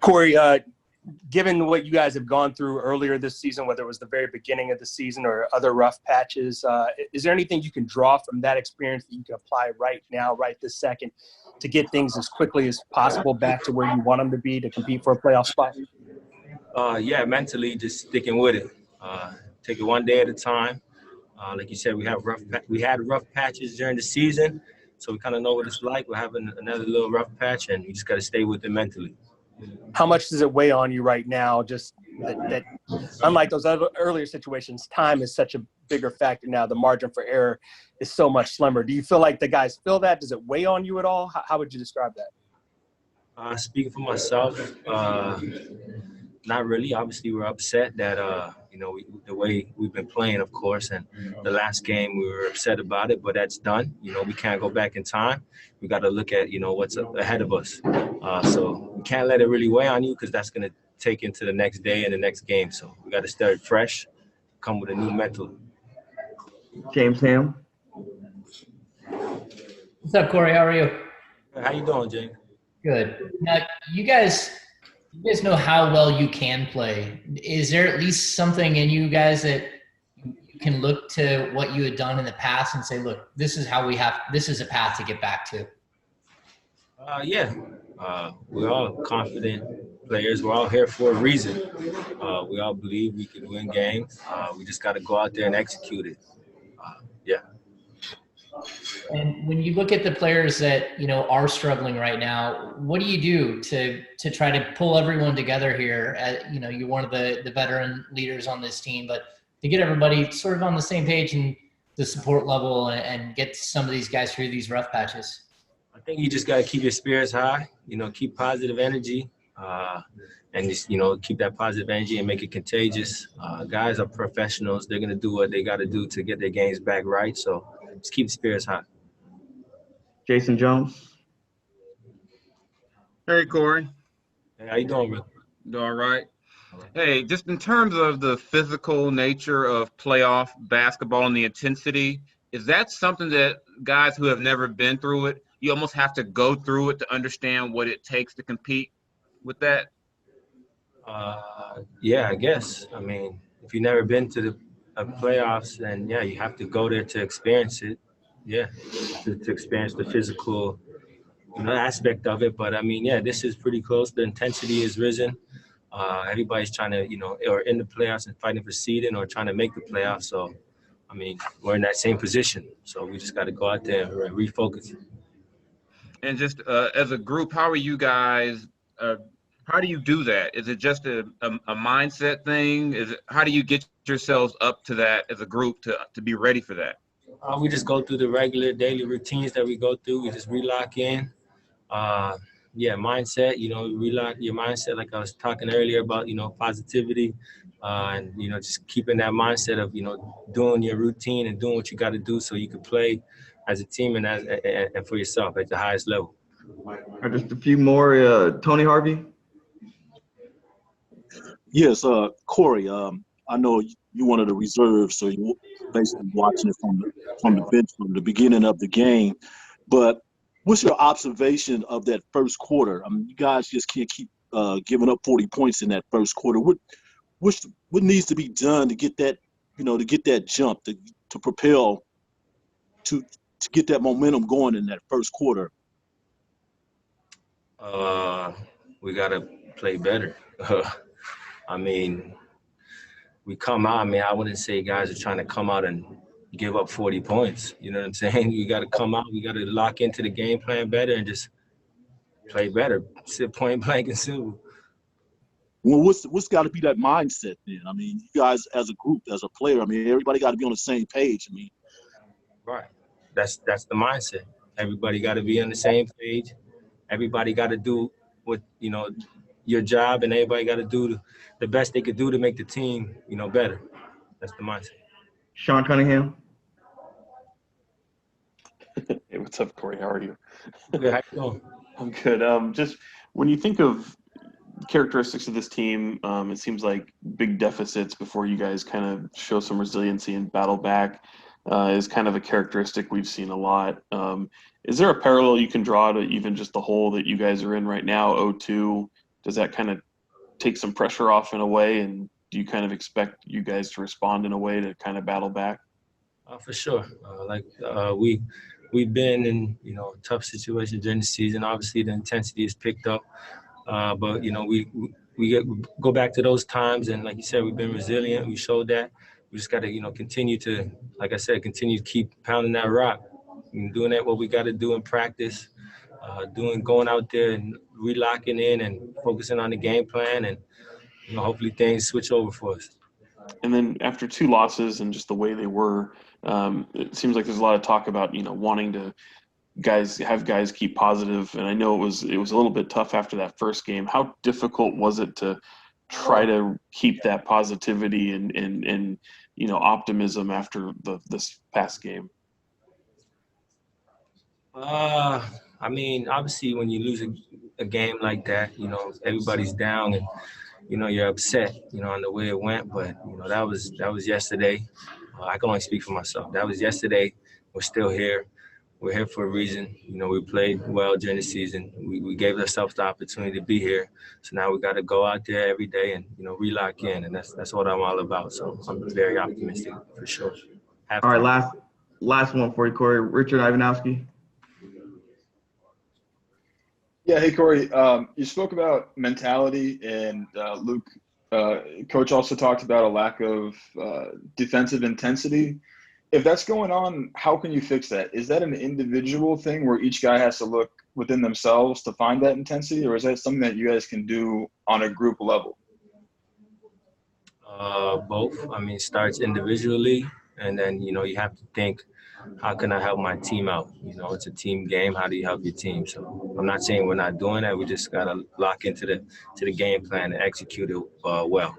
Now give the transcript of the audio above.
Cory, given what you guys have gone through earlier this season, whether it was the very beginning of the season or other rough patches, is there anything you can draw from that experience that you can apply right now, right this second, to get things as quickly as possible back to where you want them to be to compete for a playoff spot? Yeah, mentally just sticking with it. Take it one day at a time. Like you said, we had rough patches during the season, so we kind of know what it's like. We're having another little rough patch, and we just got to stay with it mentally. How much does it weigh on you right now? Just that unlike those other earlier situations, time is such a bigger factor now. The margin for error is so much slimmer. Do you feel like the guys feel that? Does it weigh on you at all? How would you describe that? Speaking for myself, not really. Obviously, we're upset that the way we've been playing, of course, and the last game we were upset about it, but that's done. We can't go back in time. We got to look at what's ahead of us. So we can't let it really weigh on you because that's going to take into the next day and the next game. So we got to start fresh, come with a new mental. James Ham. What's up, Cory? How are you? How you doing, James? Good. Now, you guys know how well you can play. Is there at least something in you guys that you can look to what you had done in the past and say, look, this is a path to get back to? Yeah. We're all confident players. We're all here for a reason. We all believe we can win games. We just got to go out there and execute it. Yeah. And when you look at the players that, are struggling right now, what do you do to try to pull everyone together here? You're one of the veteran leaders on this team, but to get everybody sort of on the same page and the support level and get some of these guys through these rough patches. I think you just got to keep your spirits high, keep positive energy, and just, keep that positive energy and make it contagious. Guys are professionals. They're going to do what they got to do to get their games back right. So just keep the spirits high. Jason Jones. Hey, Cory. Hey, how you doing, bro? Doing all right. Hey, just in terms of the physical nature of playoff basketball and the intensity, is that something that guys who have never been through it, you almost have to go through it to understand what it takes to compete with that? Yeah, I guess. I mean, if you've never been to the playoffs, then yeah, you have to go there to experience it. Yeah, to experience the physical, aspect of it. But I mean, yeah, this is pretty close. The intensity has risen. Everybody's trying to, or in the playoffs and fighting for seeding or trying to make the playoffs. So, I mean, we're in that same position. So we just got to go out there and refocus. And just as a group, how are you guys? How do you do that? Is it just a mindset thing? How do you get yourselves up to that as a group to be ready for that? We just go through the regular daily routines that we go through. We just relock in. Mindset, relock your mindset like I was talking earlier about, positivity and, just keeping that mindset of, doing your routine and doing what you got to do so you can play as a team and for yourself at the highest level. Just a few more. Tony Harvey. Yes, Cory, I know you one of the reserves, so you basically watching it from the bench from the beginning of the game. But what's your observation of that first quarter? I mean, you guys just can't keep giving up 40 points in that first quarter. What needs to be done to get that, to get that jump, to propel, to get that momentum going in that first quarter? We got to play better. I mean, we come out. I mean, I wouldn't say guys are trying to come out and give up 40 points. You know what I'm saying? We got to come out. We got to lock into the game plan better and just play better. Sit point blank and simple. Well, what's got to be that mindset then? I mean, you guys as a group, as a player, I mean, everybody got to be on the same page. I mean, right. That's the mindset. Everybody got to be on the same page. Everybody got to do what, your job, and everybody got to do the best they could do to make the team, better. That's the mindset. Sean Cunningham. Hey, what's up, Cory? How are you? Good. How you doing? I'm good. Just when you think of characteristics of this team, it seems like big deficits before you guys kind of show some resiliency and battle back is kind of a characteristic we've seen a lot. Is there a parallel you can draw to even just the hole that you guys are in right now, 0-2, does that kind of take some pressure off in a way? And do you kind of expect you guys to respond in a way to kind of battle back? For sure. We've been in tough situations during the season. Obviously, the intensity has picked up, but go back to those times, and like you said, we've been resilient. We showed that. We just got to continue to, like I said, continue to keep pounding that rock, and doing that what we got to do in practice, going out there and relocking in and focusing on the game plan, and hopefully things switch over for us. And then after 2 losses and just the way they were, it seems like there's a lot of talk about wanting to have guys keep positive. And I know it was a little bit tough after that first game. How difficult was it to try to keep that positivity and optimism after this past game? I mean, obviously, when you lose a game like that, everybody's down and you're upset, on the way it went. But that was yesterday. I can only speak for myself. That was yesterday. We're still here. We're here for a reason. We played well during the season. We gave ourselves the opportunity to be here. So now we got to go out there every day and relock in, and that's what I'm all about. So I'm very optimistic for sure. All right, last one for you, Cory. Richard Ivanowski. Yeah, hey Cory. You spoke about mentality, and Luke, coach also talked about a lack of defensive intensity. If that's going on, how can you fix that? Is that an individual thing where each guy has to look within themselves to find that intensity, or is that something that you guys can do on a group level? Both. I mean, it starts individually, and then you have to think, how can I help my team out? It's a team game. How do you help your team? So I'm not saying we're not doing that. We just gotta lock into the game plan and execute it well.